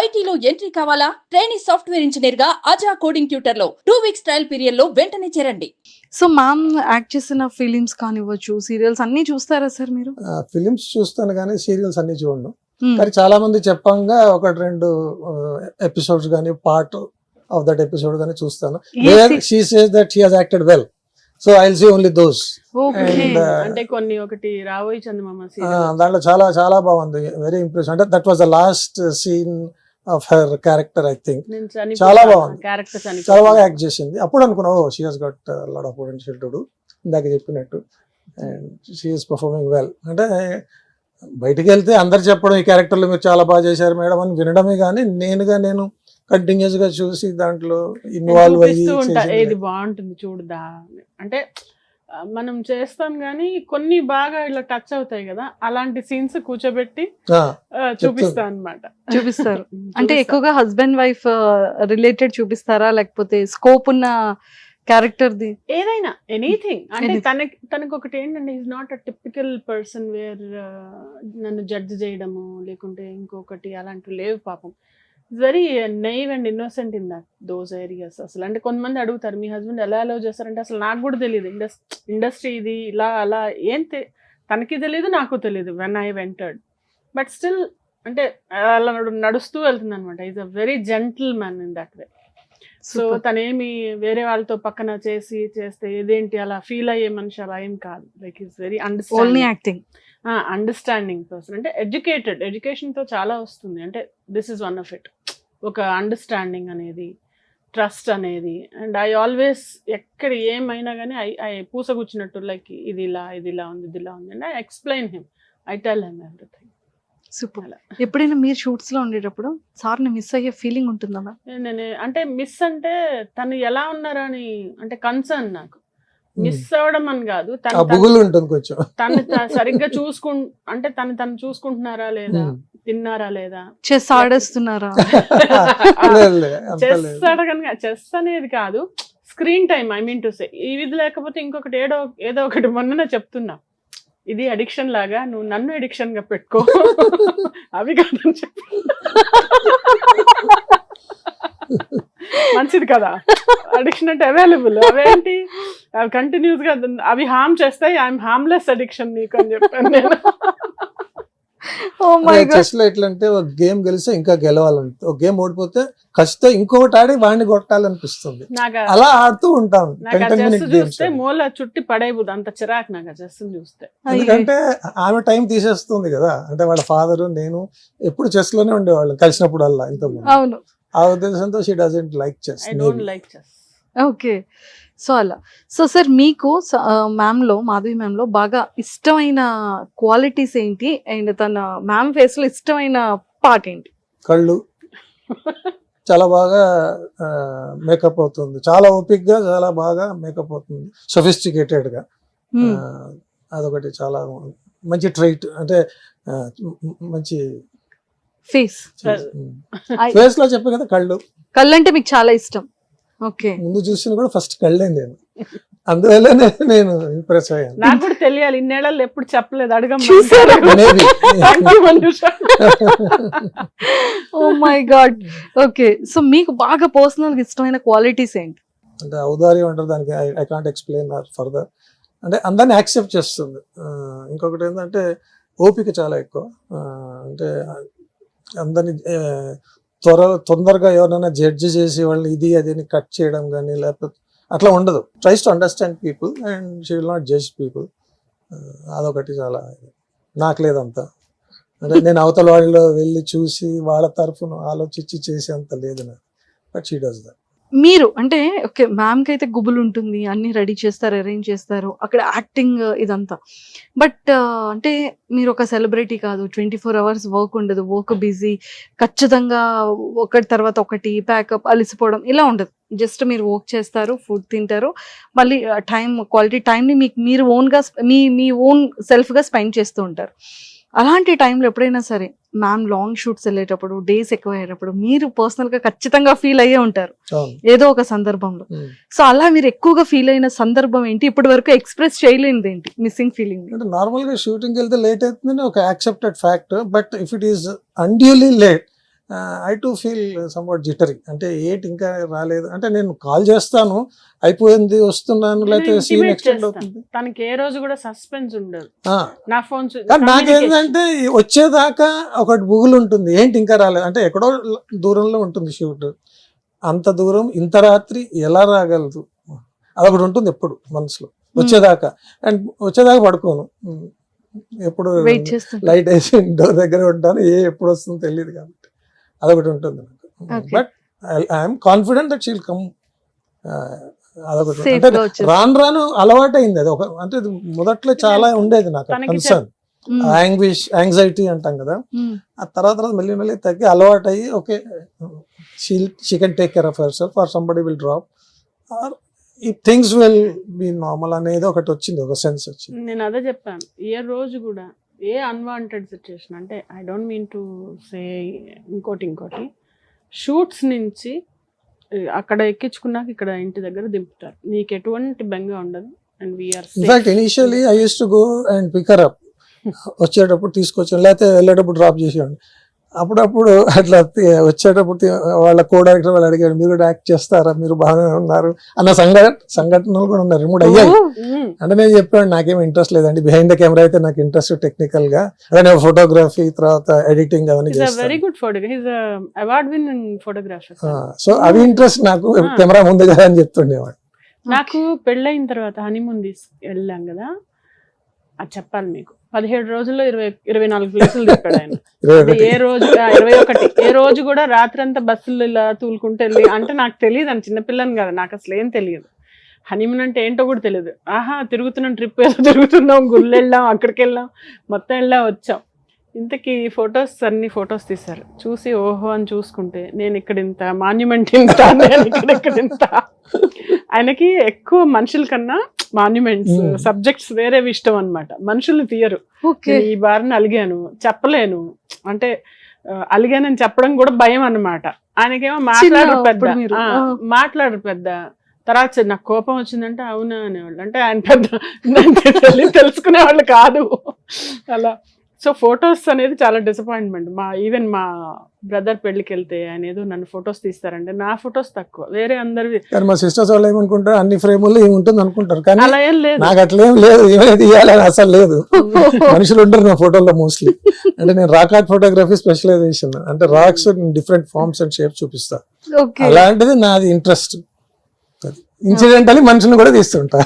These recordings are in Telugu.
ఐటీలో ఎంట్రీ కావాలా? ట్రైనీ సాఫ్ట్వేర్ ఇంజనీర్ గా అజా కోడింగ్ ట్యూటర్ లో 2 వీక్స్ ట్రయల్ పీరియడ్ లో వెంటనే చేరండి. సో మ్యామ్ యాక్ట్ చేసిన ఫిలిమ్స్ కానివ్వచ్చు, సీరియల్స్ అన్ని చూస్తారా సార్ మీరు? ఫిలిమ్స్ చూస్తాను కానీ సీరియల్స్ అన్ని చూడను. కానీ చాలా మంది చెప్పంగా ఒకటి రెండు ఎపిసోడ్స్ కానీ పార్ట్ ఆఫ్ దట్ ఎపిసోడ్ కానీ చూస్తాను. She says that she has acted well, so I will see only those. అంటే కొన్ని ఒకటి రాబోయే చందమామ దాంట్లో చాలా చాలా బాగుంది, వెరీ ఇంప్రెస్. అంటే that was the last scene of her character. I think చాలా బాగుంది, చాలా బాగా యాక్ట్ చేసింది. అప్పుడు అనుకున్నా oh she has got lot of potential to do, ఇందాక చెప్పినట్టు. And she is performing well. అంటే బయటికి వెళ్తే అందరు చెప్పడం ఈ క్యారెక్టర్లు మీరు చాలా బాగా చేశారు మేడం అని వినడమే కానీ నేను కంటిన్యూస్ గా చూసి దాంట్లో ఇన్వాల్వ్ అయ్యి ఏది బాగుంటుంది చూడదా అంటే మనం చేస్తాం గానీ కొన్ని బాగా ఇలా టచ్ అవుతాయి కదా, అలాంటి సీన్స్ కూర్చోబెట్టి చూపిస్తా అన్నమాట. చూపిస్తారు అంటే ఎక్కువగా హస్బెండ్ వైఫ్ రిలేటెడ్ చూపిస్తారా, లేకపోతే స్కోప్ ఉన్న క్యారెక్టర్ ది? ఏదైనా ఎనీథింగ్. అంటే తనకు ఒకటి ఏంటంటే is not a typical person wear నన్ను జడ్జ్ చేయడము లేకుంటే ఇంకొకటి అలాంటివి లేవు పాపం. Very naive and innocent in those areas. అసలు అంటే కొంతమంది అడుగుతారు మీ హస్బెండ్ ఎలా అలౌ చేస్తారంటే అసలు నాకు కూడా తెలియదు ఇండస్ట్రీ ఇది ఇలా అలా తనకి తెలియదు నాకు తెలియదు when I entered. But still అంటే అలా నడుస్తూ వెళ్తుంది అనమాట. Is a very gentleman in that way. So తనేమి వేరే వాళ్ళతో పక్కన చేస్తే ఏదేంటి అలా ఫీల్ అయ్యే మనిషి అలా ఏం కాదు. Like is very understanding person. అంటే ఎడ్యుకేషన్ తో చాలా వస్తుంది. అంటే this is one of it. ఒక అండర్స్టాండింగ్ అనేది, ట్రస్ట్ అనేది. అండ్ ఐ ఆల్వేస్ ఎక్కడ ఏమైనా కానీ ఐ పూసగుచ్చినట్టు లైక్ ఇది ఇలా ఉంది and I explain him, I tell him everything. Super. ఎప్పుడైనా మీరు షూట్స్ లో ఉండేటప్పుడు సార్ని మిస్ అయ్యే ఫీలింగ్ ఉంటుందా? అంటే మిస్ అంటే తను ఎలా ఉన్నారని అంటే కన్సర్న్. నాకు మిస్ అవ్వడం అని కాదు, తను సరిగ్గా అంటే తను చూసుకుంటున్నారా లేదా, తిన్నారా లేదా, చెస్ ఆడేస్తున్నారా. చెస్ అనేది కాదు, screen time. I mean to say ఇది లేకపోతే ఇంకొకటి ఏదో ఒకటి మొన్న చెప్తున్నా, ఇది అడిక్షన్ లాగా, నువ్వు నన్ను అడిక్షన్ గా పెట్టుకో అవి కాదని చెప్పి. మంచిది కదా అడిక్షన్ అంటే, అవైలబుల్ అవేంటి అవి కంటిన్యూస్ గా అవి హార్మ్ చేస్తాయి. ఐఎమ్ హార్మ్లెస్ అడిక్షన్ నీకు అని చెప్పాను నేను. చెస్ లో ఎట్లంటే ఒక గేమ్ గెలిస్తే ఇంకా గెలవాలంటే, ఒక గేమ్ ఓడిపోతే ఖచ్చితంగా ఇంకొకటి ఆడి వాడిని కొట్టాలనిపిస్తుంది. అలా ఆడుతూ ఉంటాం. చూస్తే మూల చుట్టి పడైపోదు, అంత చిరాకు నాకు చెస్ చూస్తే. ఎందుకంటే ఆమె టైం తీసేస్తుంది కదా. అంటే వాళ్ళ ఫాదర్ నేను ఎప్పుడు చెస్ లోనే ఉండేవాళ్ళం కలిసినప్పుడు అలా ఇంతకుముందు. ఆ ఉద్దేశంతో she doesn't like chess. Okay. So అలా. సో సార్ మీకు మాధవి మ్యామ్ లో బాగా ఇష్టమైన క్వాలిటీస్ ఏంటి, అండ్ తన మ్యామ్ ఫేస్ లో ఇష్టమైన పార్ట్ ఏంటి? కళ్ళు చాలా బాగా మేకప్ అవుతుంది, చాలా ఓపిక్ గా చాలా బాగా మేకప్ అవుతుంది, సొఫిస్టికేటెడ్ గా. అదొకటి చాలా మంచి ట్రైట్. అంటే మంచి ఫేస్ లో చెప్పే కదా కళ్ళు అంటే మీకు చాలా ఇష్టం. ఓకే. ముందు చూసిన కూడా ఫస్ట్ కళ్ళే నేను, అందువల్లనే నేను ఇంప్రెస్ అయ్యాను. నాకు కూడా తెలియాలి, ఇన్నేళ్ళలో ఎప్పుడు చెప్పలేదు, అడగండి. Oh my god. Okay. So మీకు బాగా పర్సనల్ గా ఇష్టమైన క్వాలిటీస్ ఏంటి? అంటే ఔదార్యం అంటారు దానికి, ఐ కాంట్ ఎక్స్ప్లెయిన్ ఫర్దర్. అంటే అందరిని యాక్సెప్ట్ చేస్తుంది. ఇంకొకటి ఏంటంటే ఓపిక చాలా ఎక్కువ. అంటే అందరిని తొందరగా ఎవరైనా జడ్జి చేసి వాళ్ళు ఇది అది కట్ చేయడం కానీ లేకపోతే అట్లా ఉండదు. Tries to understand people and she will not judge people. అదొకటి చాలా నాకు లేదంతా. అంటే నేను అవతల వాళ్ళలో వెళ్ళి చూసి వాళ్ళ తరఫున ఆలోచించి చేసేంత లేదు నాకు. But she does that. మీరు అంటే ఓకే, మ్యామ్కి అయితే గుబులు ఉంటుంది, అన్ని రెడీ చేస్తారు, అరేంజ్ చేస్తారు, అక్కడ యాక్టింగ్ ఇదంతా. బట్ అంటే మీరు ఒక సెలబ్రిటీ కాదు, 24 hours వర్క్ ఉండదు, వర్క్ బిజీ, ఖచ్చితంగా ఒకటి తర్వాత ఒకటి ప్యాకప్, అలిసిపోవడం ఇలా ఉండదు. జస్ట్ మీరు వర్క్ చేస్తారు, ఫుడ్ తింటారు, మళ్ళీ క్వాలిటీ టైంని మీరు ఓన్గా మీ ఓన్ సెల్ఫ్గా స్పెండ్ చేస్తూ ఉంటారు. అలాంటి టైంలో ఎప్పుడైనా సరే మ్యామ్ లాంగ్ షూట్స్ వెళ్ళేటప్పుడు, డేస్ ఎక్కువ అయ్యేటప్పుడు మీరు పర్సనల్ గా ఖచ్చితంగా ఫీల్ అయ్యే ఉంటారు ఏదో ఒక సందర్భంలో. సో అలా మీరు ఎక్కువగా ఫీల్ అయిన సందర్భం ఏంటి, ఇప్పటి వరకు ఎక్స్ప్రెస్ చేయలేనిది ఏంటి, మిస్సింగ్ ఫీలింగ్? అంటే నార్మల్ గా షూటింగ్ వెళ్తే లేట్ అవుతుందని ఒక accepted fact. But if it is unduly late I too feel somewhat jittery, అంటే ఏంటి ఇంకా రాలేదు అంటే నేను కాల్ చేస్తాను అయిపోయింది వస్తున్నాను లేకపోతే సీన్ ఎక్స్టెండ్ అవుతుంది. తనకి ఏ రోజు కూడా సస్పెన్స్ ఉండదు. ఆ, నా ఫోన్ కానీ నాకేంటంటే వచ్చేదాకా ఒకటి బుగులు ఉంటుంది, ఏంటి ఇంకా రాలేదు అంటే ఎక్కడో దూరంలో ఉంటుంది షూట్, అంత దూరం ఇంత రాత్రి ఎలా రాగలదు అదొకటి ఉంటుంది ఎప్పుడు మనసులో వచ్చేదాకా. అండ్ వచ్చేదాకా పడుకోను, ఎప్పుడు వెయిట్ చేస్తాను. లైట్ వేసి డోర్ దగ్గర ఉంటాను, ఎప్పుడు వస్తుందో తెలియదు కాబట్టి అదొకటి ఉంటుంది నాకు. Okay. But I'm confident that she'll come. అదొకటి Safe అంటే గా వచ్చేస్తుంది. రాను రాను అలవాటు అయింది అది. ఒక అంటే ఇది మొదట్లో చాలా ఉండేది నాకు తనకి కన్సర్న్, యాంగ్జైటీ అంటాం కదా, ఆ తర్వాత మెల్లి మెల్లి తగ్గి అలవాటు అయ్యి okay she can take care of herself or somebody will drop or ఈ థింగ్స్ విల్ బి నార్మల్ అనేది ఒకటి వచ్చింది, ఒక సెన్స్ వచ్చింది. నేను అదే చెప్పాను, ఏ రోజు కూడా ఏ అన్వాంటెడ్ సిచ్యుయేషన్ అంటే I don't mean to say ఇంకోటి షూట్స్ నుంచి అక్కడ ఎక్కించుకున్నాక ఇక్కడ ఇంటి దగ్గర దింపుతారు, నీకు ఎటువంటి బెంగ ఉండదు. And we're in fact initially I use to go and pick her up, వచ్చేటప్పుడు తీసుకొచ్చాను లేకపోతే వెళ్ళేటప్పుడు డ్రాప్ చేసేవాడిని. అప్పుడప్పుడు అట్లా వచ్చేటప్పుడు వాళ్ళ కో డైరెక్టర్ వాళ్ళు అడిగారు మీరు కూడా యాక్ట్ చేస్తారా, మీరు బాగానే ఉన్నారు అన్న సంఘటనలు కూడా ఉన్నారు, మూడు అయ్యాయి. అంటే నేను చెప్పాను నాకేం ఇంట్రెస్ట్ లేదండి, బిహైండ్ ద కెమెరా అయితే నాకు ఇంట్రెస్ట్ టెక్నికల్ గా, అదే ఫోటోగ్రఫీ తర్వాత ఎడిటింగ్ అవన్నీ వెరీ చేస్తాను. Good photographer, his award winning photographer. So అవి ఇంట్రెస్ట్ నాకు, కెమెరా ముందు కదా అని చెప్తుండేవాడు. నాకు పెళ్ళైన తర్వాత హనీమూన్ వెళ్ళాం కదా, అది చెప్పాలి మీకు, 17 రోజుల్లో 24 ప్లేసులు తిప్పాడు ఆయన. ఏ రోజు 21, ఏ రోజు కూడా రాత్రంతా బస్సులు ఇలా తూలుకుంటూ వెళ్ళి, అంటే నాకు తెలియదు అని చిన్నపిల్లని కదా, నాకు అసలు ఏం తెలియదు, హనీమూన్ అంటే ఏంటో కూడా తెలియదు. ఆహా తిరుగుతున్నాం, ట్రిప్ ఏదో తిరుగుతున్నాం, గుళ్ళు వెళ్ళాం, అక్కడికి వెళ్ళాం, మొత్తం వెళ్ళా వచ్చాం. ఇంతకీ అన్ని ఫొటోస్ తీశారు, చూసి ఓహో అని చూసుకుంటే నేను ఇక్కడ ఇంత, మాన్యుమెంట్ ఇంత, నేను ఇక్కడ ఇంత. ఆయనకి ఎక్కువ మనుషుల కన్నా మాన్యుమెంట్స్ సబ్జెక్ట్స్ వేరేవి ఇష్టం అన్నమాట, మనుషులు తీయరు. నేను ఈ బారిని అలిగాను చెప్పలేను, అంటే అలిగానని చెప్పడం కూడా భయం అన్నమాట. ఆయనకేమో మాట్లాడరు పెద్ద. తర్వాత నాకు కోపం వచ్చిందంటే అవునా అనేవాళ్ళు, అంటే ఆయన పెద్ద తెలుసుకునే వాళ్ళు కాదు అలా. సో ఫొటోస్ అనేది చాలా డిసప్పాయింట్మెంట్. ఈవెన్ మా బ్రదర్ పెళ్లికి వెళ్తే ఆయన ఏదో నన్ను ఫొటోస్ తీస్తారంటే నా ఫొటోస్ తక్కువ, వేరే అందరివి. మా సిస్టర్స్ వాళ్ళు ఏమనుకుంటారు అన్ని ఫ్రేముల్లో ఏముంటుంది అనుకుంటారు, కానీ అలా ఏం లేదు, నాకు అట్లేం లేదు, ఏమైనా తీయాలని అసలు లేదు. మనుషులు ఉంటారు నా ఫోటోల్లో మోస్ట్లీ. అంటే నేను రాక్ ఆర్ట్ ఫోటోగ్రఫీ స్పెషలైజేషన్, అంటే rocks different forms and shapes చూపిస్తా, అలాంటిది నాది ఇంట్రెస్ట్. ఇన్సిడెంటల్లీ మనుషులను కూడా తీస్తుంటా.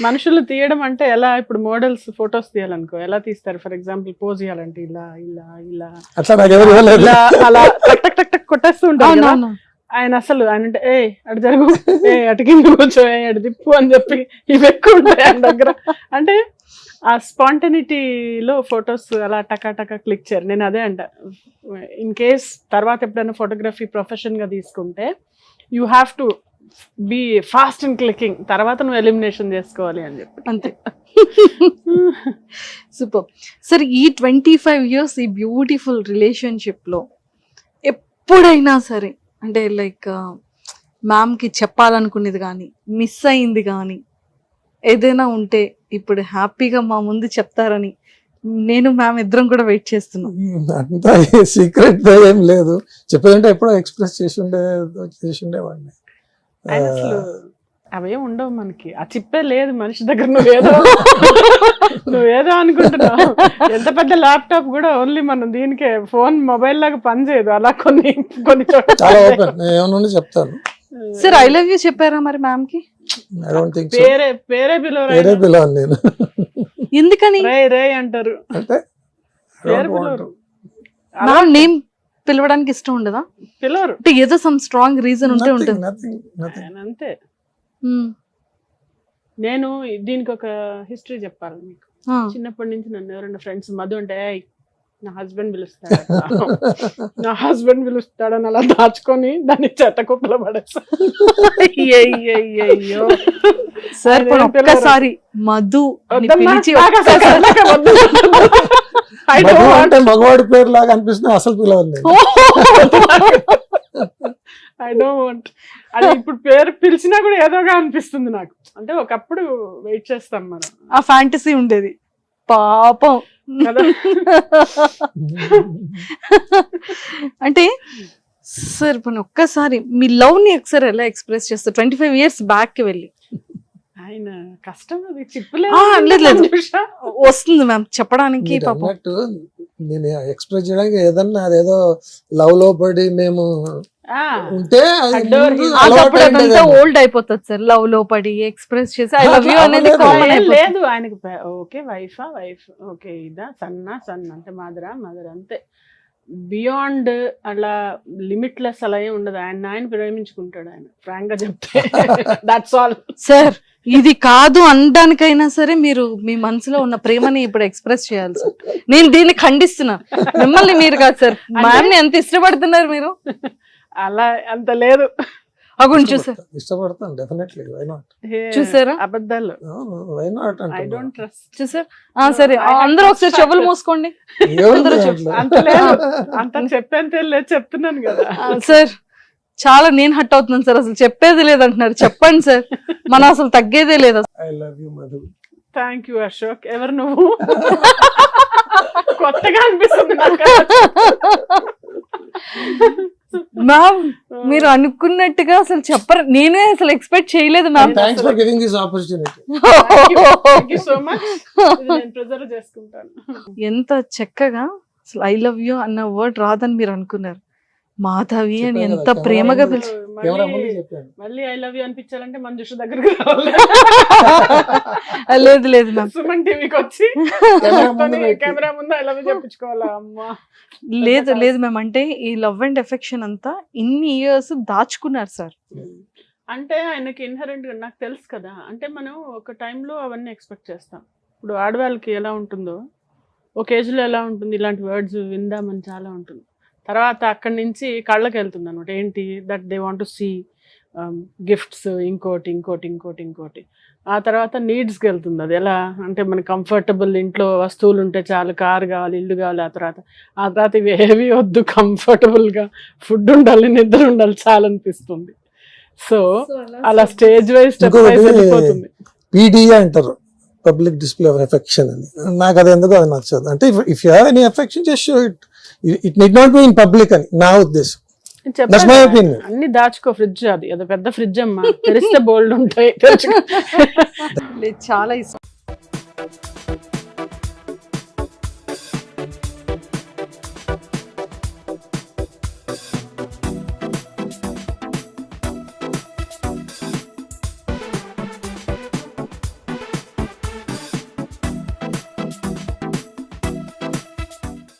మనుషులు తీయడం అంటే ఎలా, ఇప్పుడు మోడల్స్ ఫొటోస్ తీయాలనుకో ఎలా తీస్తారు, ఫర్ ఎగ్జాంపుల్ పోజ్ చేయాలంటే ఇలా ఇలా ఇలా అట్లా నాకు ఎవరు ఇవ్వలేదు, అలా టక్ టక్ టక్ టక్ కొట్టేస్తూ ఉంటారు కదా. ఆయన అసలు ఆయన అంటే అటు జరుగు, అటు కింద కూర్చో, అటు తిప్పు అని చెప్పి ఇవి ఎక్కువ ఉంటాయి ఆయన దగ్గర. అంటే ఆ స్పాంటనిటీలో ఫొటోస్ అలా టకా టకా క్లిక్ చేయరు. నేను అదే అంట, ఇన్ కేస్ తర్వాత ఎప్పుడైనా ఫోటోగ్రఫీ ప్రొఫెషన్ గా తీసుకుంటే you have to be fast and clicking, తర్వాత నువ్వు ఎలిమినేషన్ చేసుకోవాలి అని చెప్పి. అంతే. సూపర్. సరే ఈ 25 years ఈ బ్యూటిఫుల్ రిలేషన్షిప్ లో ఎప్పుడైనా సరే అంటే లైక్ మ్యామ్కి చెప్పాలనుకునేది కానీ మిస్ అయింది కానీ ఏదైనా ఉంటే ఇప్పుడు హ్యాపీగా మా ముందు చెప్తారని నేను మ్యామ్ ఇద్దరం కూడా వెయిట్ చేస్తున్నాం. అంతా సీక్రెట్ ఏం లేదు, చెప్పేదంటే ఎప్పుడో ఎక్స్ప్రెస్ చేసి ఉండేవాడిని. అసలు అవేం ఉండవు మనకి, ఆ చిప్పే లేదు మనిషి దగ్గర. నువ్వేదో అనుకుంటున్నావు, ఎంత పెద్ద ల్యాప్టాప్ కూడా ఓన్లీ మనం దీనికే, ఫోన్ మొబైల్ లాగా పనిచేయదు, అలా కొన్ని చాలా ఓపెన్ ఏమన్నా చెప్తాను. సార్ ఐ లవ్ యూ చెప్పారా మరి మ్యామ్ కి? పేరే పిలవను నేను, ఎందుకని రే అంటారు, పేరు పిలవరు. నేమ్ పిలవడానికి ఇష్టం ఉండదా? పిలవరు, అంటే ఏదో సమ్ స్ట్రాంగ్ రీజన్ ఉంటే ఉంటుంది అంతే. నేను దీనికి ఒక హిస్టరీ చెప్పాలి మీకు. చిన్నప్పటి నుంచి నన్ను ఎవరైనా ఫ్రెండ్స్ మధు అంటే నా హస్బెండ్ పిలుస్తాడని అలా దాచుకొని దాన్ని చెత్త కుప్పలో పడేస్తా. సార్ ఒక్కసారి మధు అంటే మగవాడి పేరు లాగా అనిపిస్తుంది, అసలు పిలవండి. ఐ డోంట్ వాంట్ అది. ఇప్పుడు పేరు పిలిచినా కూడా ఏదోగా అనిపిస్తుంది నాకు. అంటే ఒకప్పుడు వెయిట్ చేస్తాం మనం, ఆ ఫ్యాంటసీ ఉండేది పాపం. కదా. అంటే సార్ పోనీ ఒక్కసారి మీ లవ్ ని ఒకసారి ఎలా ఎక్స్ప్రెస్ చేస్తారు 25 years బ్యాక్ కి వెళ్ళి? ఆయన కష్టం అది లేదు, లేదు. వస్తుంది మ్యామ్ చెప్పడానికి మీరు పాపం. అన్నట్టు నేను ఎక్స్ప్రెస్ చేయడానికి ఏదన్నా అదేదో లవ్ లో పడి మేము ఉంటే అది Adore ముందు him. అలవాటు అప్పుడు అదంతా అయ్యేదేమో. ఓల్డ్ అయిపోతుంది సార్. లవ్ లో పడి ఎక్స్ప్రెస్ చేసి ఐ లవ్ యూ అనేది అవ్వలేదు. కామన్ అయిపోతుంది. లేదు ఆయనకి ఓకే వైఫ్ ఓకే ఇదా సన్ అంటే మదర్ అంతే. బియాండ్ అలా లిమిట్లెస్ అలా ఏం ఉండదు. ఆయన ప్రేమించుకుంటాడు ఆయన, ఫ్రాంక్ గా చెప్తే. దట్స్ ఆల్ సార్ ఇది కాదు అనడానికైనా సరే మీరు మీ మనసులో ఉన్న ప్రేమని ఇప్పుడు ఎక్స్ప్రెస్ చేయాలి సార్. నేను దీన్ని ఖండిస్తున్నా, మిమ్మల్ని మీరు కాదు సార్. మ్యామ్ ని ఎంత ఇష్టపడుతున్నారు మీరు? అలా అంత లేదు. అగుండి చూసారు, ఇష్టపడతాను డెఫినెట్లీ. Why not? చూసారా? అబద్ధాలు. Why not I don't trust. చూసారు? సరే అందరూ ఒకసారి చెవులు మూసుకోండి. అంత లేదు, అంత చెప్పేంత లేదు, చెప్తున్నాను కదా. సార్ చాలా నేను హట్ అవుతున్నాను సార్. అసలు చెప్పేది లేదంటున్నారు. చెప్పండి సార్, మనం అసలు తగ్గేదే లేదు. I love you Madhu. Thank you Ashok. ఎవరు నువ్వు? కొత్తగా అనిపిస్తుంది నాకు. మ్యామ్ మీరు అనుకున్నట్టుగా అసలు చెప్పరు. నేనే అసలు ఎక్స్పెక్ట్ చేయలేదు ma'am. Thanks for giving this opportunity. Thank you so much. నేను ప్రిజర్వ్ చేసుకుంటాను. ఎంత చక్కగా అసలు ఐ లవ్ యూ అన్న వర్డ్ రాదని మీరు అనుకున్నారు. మాధవి అని చెప్పాను ఎంత కదా, ప్రేమగా కెమెరా పిలిచి కెమెరా ముందు చెప్పాను. మళ్ళీ ఐ లవ్ యూ అనిపించాలంటే మన దృష్టి దగ్గరికి రావాలి. లేదు లేదు మ్యామ్, సుమన్ టీవీకి వచ్చి కెమెరా ముందు పెట్టి. కెమెరా ముందు ఐ లవ్ యూ చెప్పించుకోవాలా? అమ్మా లేదు లేదు మ్యామ్. అంటే ఈ లవ్ అండ్ ఎఫెక్షన్ అంతా ఇన్ని ఇయర్స్ దాచుకున్నారు సార్. అంటే ఆయనకి ఇన్హరెంట్ గా నాకు తెలుసు కదా. అంటే మనం ఒక టైంలో అవన్నీ ఎక్స్పెక్ట్ చేస్తాం. ఇప్పుడు ఆడవాళ్ళకి ఎలా ఉంటుందో ఒక ఏజ్లో ఎలా ఉంటుంది, ఇలాంటి వర్డ్స్ విందామని చాలా ఉంటుంది. తర్వాత అక్కడి నుంచి కళ్ళకి వెళ్తుంది అనమాట. ఏంటి that they want to see gifts, ఇంకోటి. ఆ తర్వాత నీడ్స్కి వెళ్తుంది. అది ఎలా అంటే మన కంఫర్టబుల్ ఇంట్లో వస్తువులు ఉంటే చాలు, కారు కావాలి, ఇల్లు కావాలి. ఆ తర్వాత ఇవి ఏవి వద్దు, కంఫర్టబుల్గా ఫుడ్ ఉండాలి, నిద్ర ఉండాలి, చాలా అనిపిస్తుంది. సో అలా స్టేజ్ వైజ్ స్టెప్ వైజ్ వెళ్ళిపోతుంది. పీడిఏ అంటారు, పబ్లిక్ డిస్ప్లే ఆఫ్ ఎఫెక్షన్ అని. నాకు అది ఎందుకు అది నచ్చదు. అంటే if you have any affection just show it. It need not be in public అని నా ఉద్దేశం. That's my opinion. అన్ని దాచుకో. ఫ్రిడ్జ్ అది పెద్ద ఫ్రిడ్జ్ అమ్మా, తెరిస్తే బోల్డ్ ఉంటాయి. లేదు చాలా ఇష్టం.